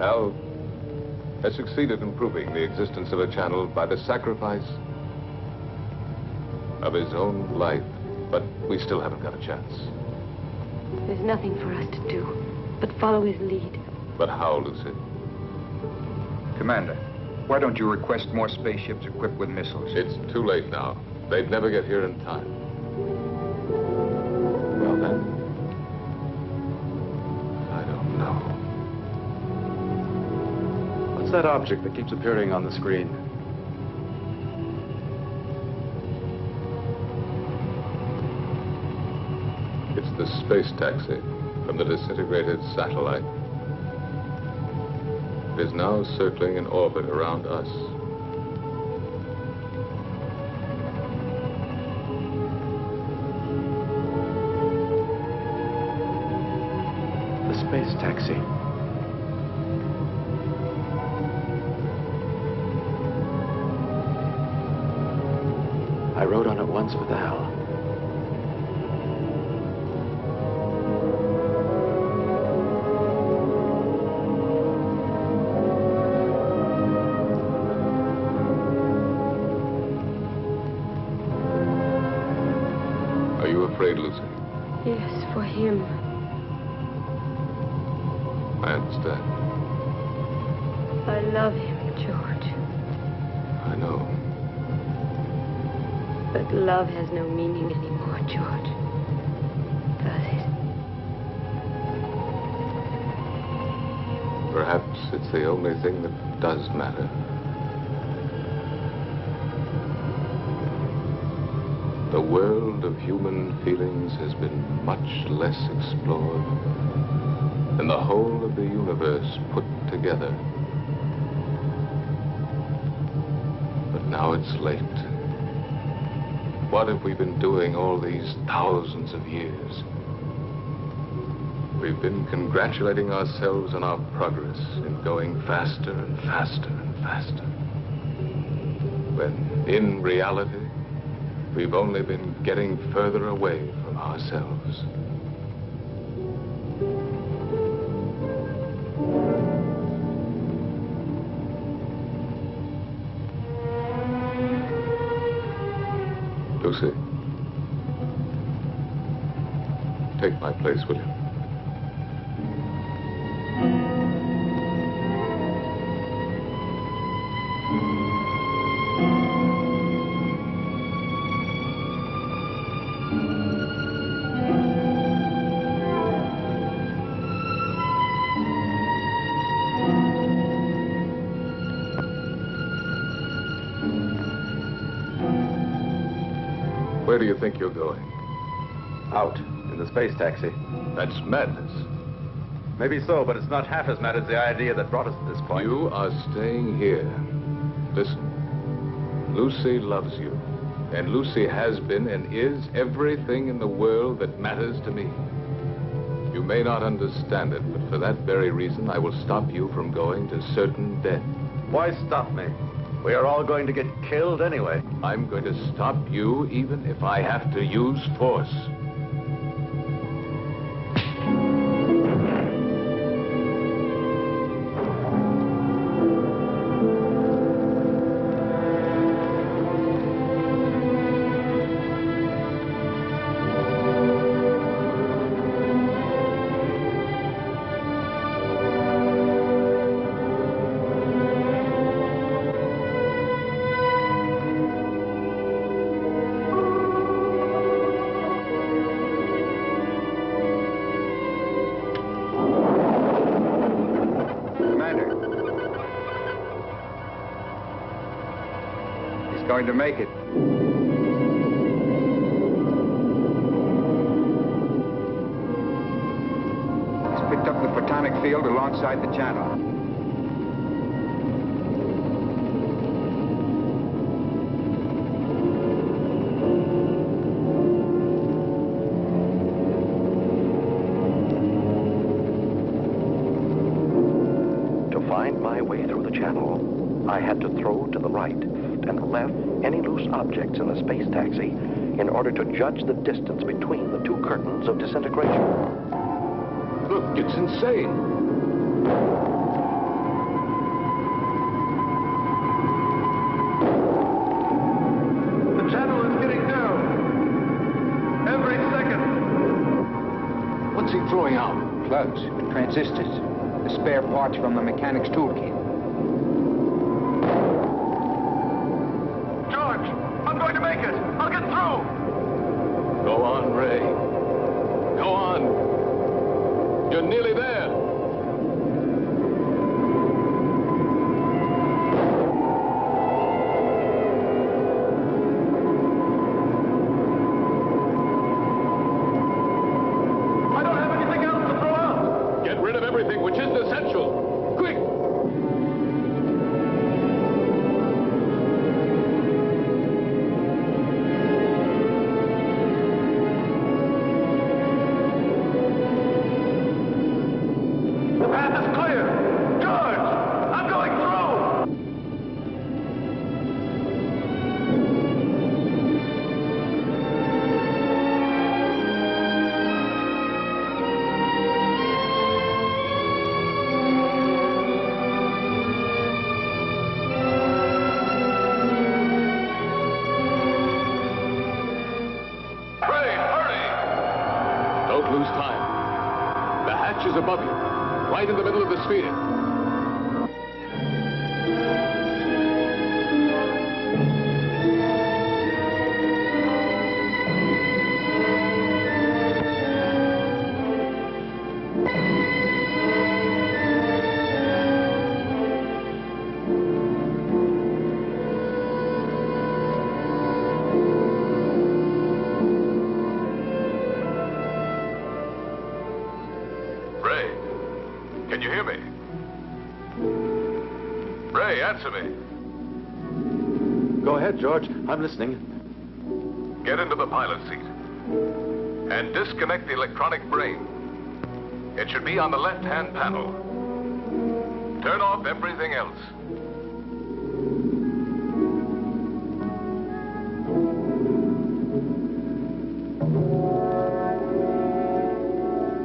S8: Al has succeeded in proving the existence of a channel by the sacrifice of his own life. But we still haven't got a chance.
S9: There's nothing for us to do but follow his lead.
S8: But how, Lucy?
S11: Commander, why don't you request more spaceships equipped with missiles?
S8: It's too late now. They'd never get here in time. Well, then, I don't know.
S7: What's that object that keeps appearing on the screen?
S8: the space taxi from the disintegrated satellite. It is now circling in orbit around us.
S7: The space taxi. I rode on it once with Al.
S8: Are you afraid, Lucy?
S9: Yes, for him.
S8: I understand.
S9: I love him, George.
S8: I know.
S9: But love has no meaning anymore, George. Does it?
S8: Perhaps it's the only thing that does matter. The world of human feelings has been much less explored than the whole of the universe put together. But now it's late. What have we been doing all these thousands of years? We've been congratulating ourselves on our progress in going faster and faster and faster. When, in reality, we've only been getting further away from ourselves. Lucy, take my place, will you? Where do you think you're going?
S7: Out, in the space taxi.
S8: That's madness.
S7: Maybe so, but it's not half as mad as the idea that brought us to this point.
S8: You are staying here. Listen, Lucy loves you. And Lucy has been and is everything in the world that matters to me. You may not understand it, but for that very reason, I will stop you from going to certain death.
S7: Why stop me? We are all going to get killed anyway.
S8: I'm going to stop you even if I have to use force.
S11: Going to make it. He's picked up the photonic field alongside the channel.
S2: To find my way through the channel, I had to throw to the right and left any loose objects in the space taxi in order to judge the distance between the two curtains of disintegration.
S3: Look, it's insane.
S4: The channel is getting down. Every second.
S11: What's he throwing out? Plugs and transistors. The spare parts from the mechanic's toolkit.
S4: I'm going to make it. I'll get through.
S8: Go on, Ray. Go on. You're nearly there. is above you, right in the middle of the sphere. Can you hear me? Ray, answer me.
S7: Go ahead, George. I'm listening.
S8: Get into the pilot seat and disconnect the electronic brain. It should be on the left-hand panel. Turn off everything else.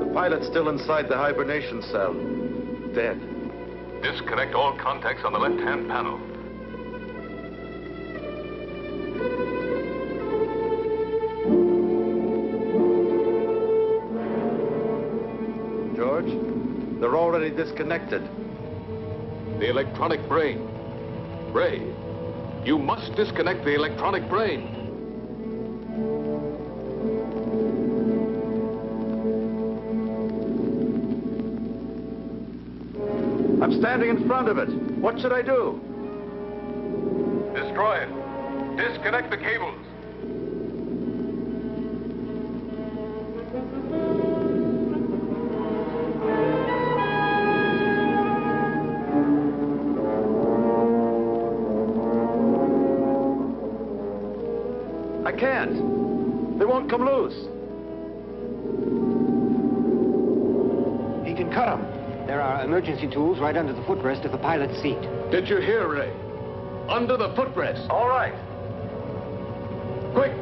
S7: The pilot's still inside the hibernation cell. Dead.
S8: Disconnect all contacts on the left-hand panel.
S7: George, they're already disconnected.
S8: The electronic brain. Ray, you must disconnect the electronic brain.
S7: I'm standing in front of it. What should I do?
S8: Destroy it. Disconnect the cables.
S7: I can't. They won't come loose.
S12: He can cut them. There are emergency tools right under the footrest of the pilot's seat.
S8: Did you hear, Ray? Under the footrest.
S7: All right.
S8: Quick!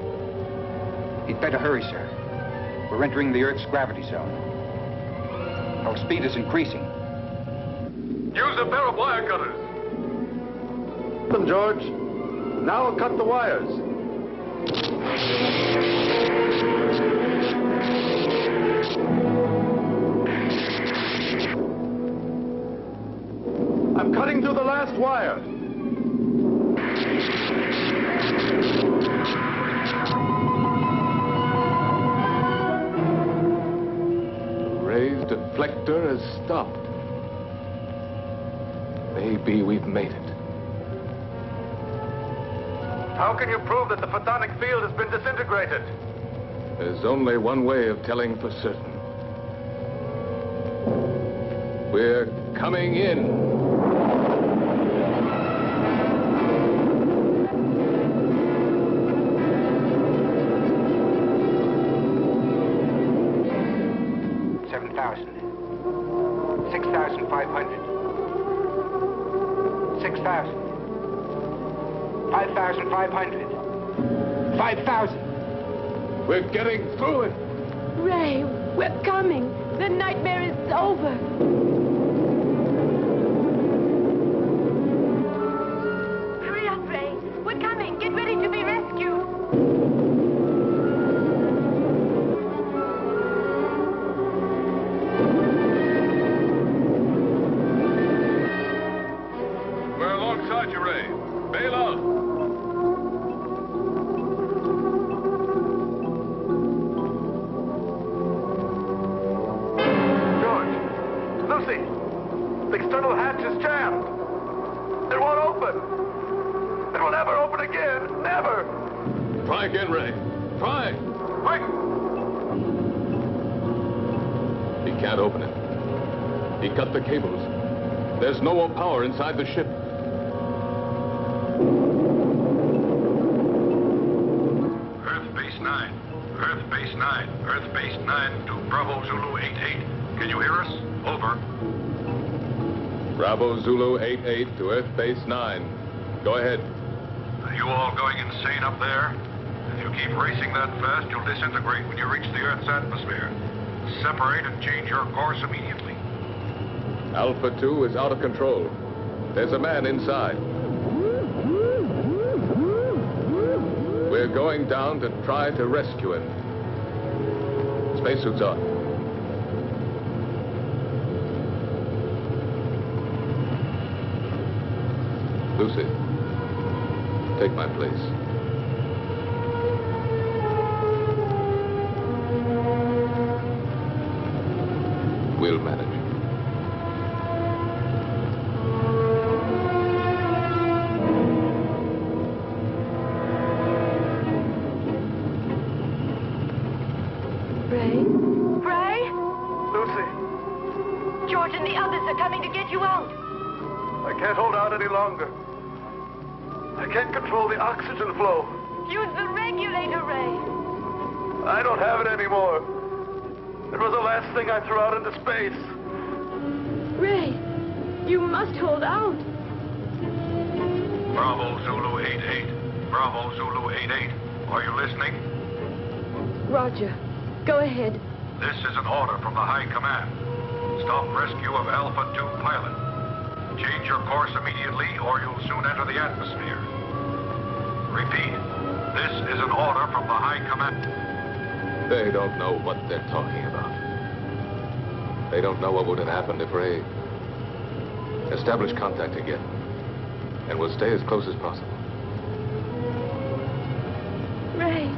S12: You'd better hurry, sir. We're entering the Earth's gravity zone. Our speed is increasing.
S8: Use a pair of wire cutters.
S7: Them, George. Now I'll cut the wires. I'm cutting through the last wire.
S8: Ray's deflector has stopped. Maybe we've made it.
S7: How can you prove that the photonic field has been disintegrated?
S8: There's only one way of telling for certain. We're coming in. We're getting through it.
S17: Ray, we're coming. The nightmare is over. Hurry up, Ray. We're coming. Get ready to be rescued.
S8: We're alongside you, Ray. Bail out.
S7: The external hatch is jammed. It won't open. It will never open again. Never.
S8: Try again, Ray. Try.
S7: Quick.
S8: He can't open it. He cut the cables. There's no more power inside the ship.
S10: Earth Base 9. Earth Base 9. Earth Base 9 to Bravo Zulu 88. Can you hear us? Over.
S8: Bravo Zulu 88 to Earth Base 9. Go ahead.
S10: Are you all going insane up there? If you keep racing that fast, you'll disintegrate when you reach the Earth's atmosphere. Separate and change your course immediately.
S8: Alpha 2 is out of control. There's a man inside. We're going down to try to rescue him. Spacesuits on. Lucy, take my place. We'll manage.
S17: Ray? Ray?
S4: Lucy,
S17: George and the others are coming to get you out.
S4: I can't hold out any longer. I can't control the oxygen flow.
S17: Use the regulator, Ray.
S4: I don't have it anymore. It was the last thing I threw out into space.
S17: Ray, you must hold out.
S10: Bravo Zulu 88. Bravo Zulu 88. Are you listening?
S17: Roger. Go ahead.
S10: This is an order from the High Command. Stop rescue of Alpha 2 pilot. Change your course immediately or you'll soon enter the atmosphere. Repeat. This is an order from the High Command.
S8: They don't know what they're talking about. They don't know what would have happened if Ray... Establish contact again. And we'll stay as close as possible.
S17: Ray,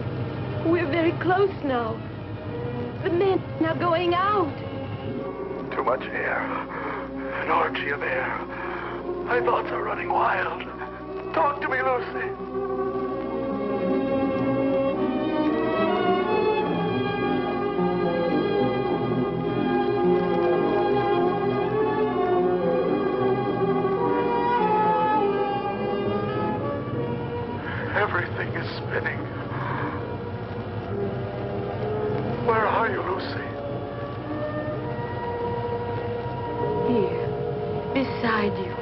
S17: we're very close now. The men are going out.
S4: Too much air. An orgy of air. My thoughts are running wild. Talk to me, Lucy. Everything is spinning. Where are you, Lucy?
S17: Here, beside you.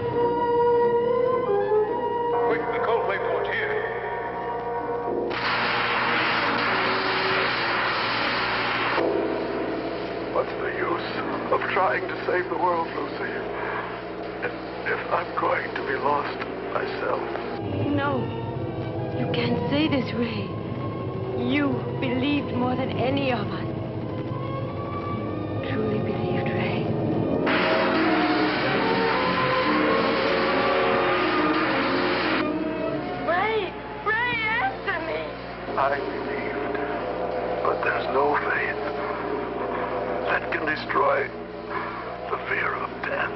S4: Quick, the coldplay port here. What's the use of trying to save the world, Lucy? If I'm going to be lost myself.
S17: No, you can't say this, Ray. You believed more than any of us. You truly believed, Ray. Ray, answer me.
S4: I believed, but there's no faith that can destroy the fear of death.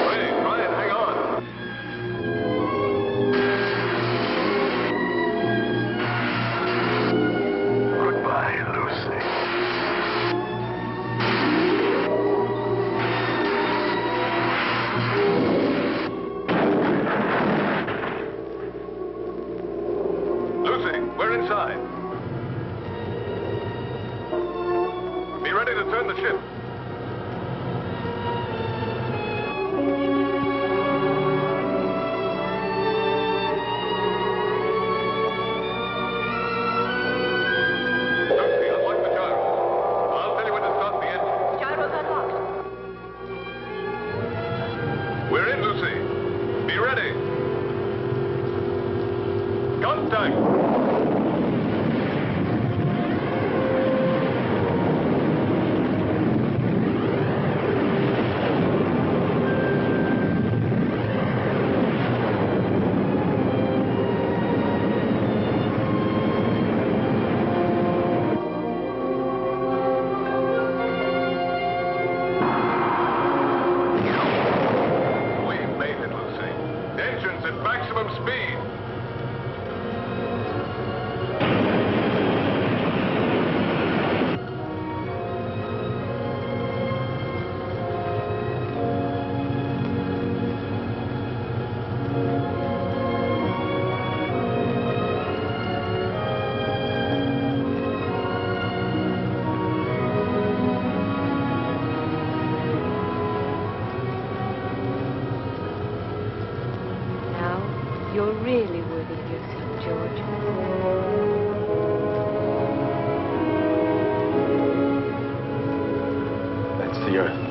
S8: Wait, Brian, hang on.
S4: Goodbye, Lucy.
S8: Lucy, we're inside. Be ready to turn the ship. Lucy, unlock the gyro. I'll tell you when to start the engine.
S17: Gyro's unlocked.
S8: We're in, Lucy. Be ready. Contact. We've made it, Lucy. Engines at maximum speed.
S17: Now, you're really worthy of yourself, George.
S7: That's the Earth.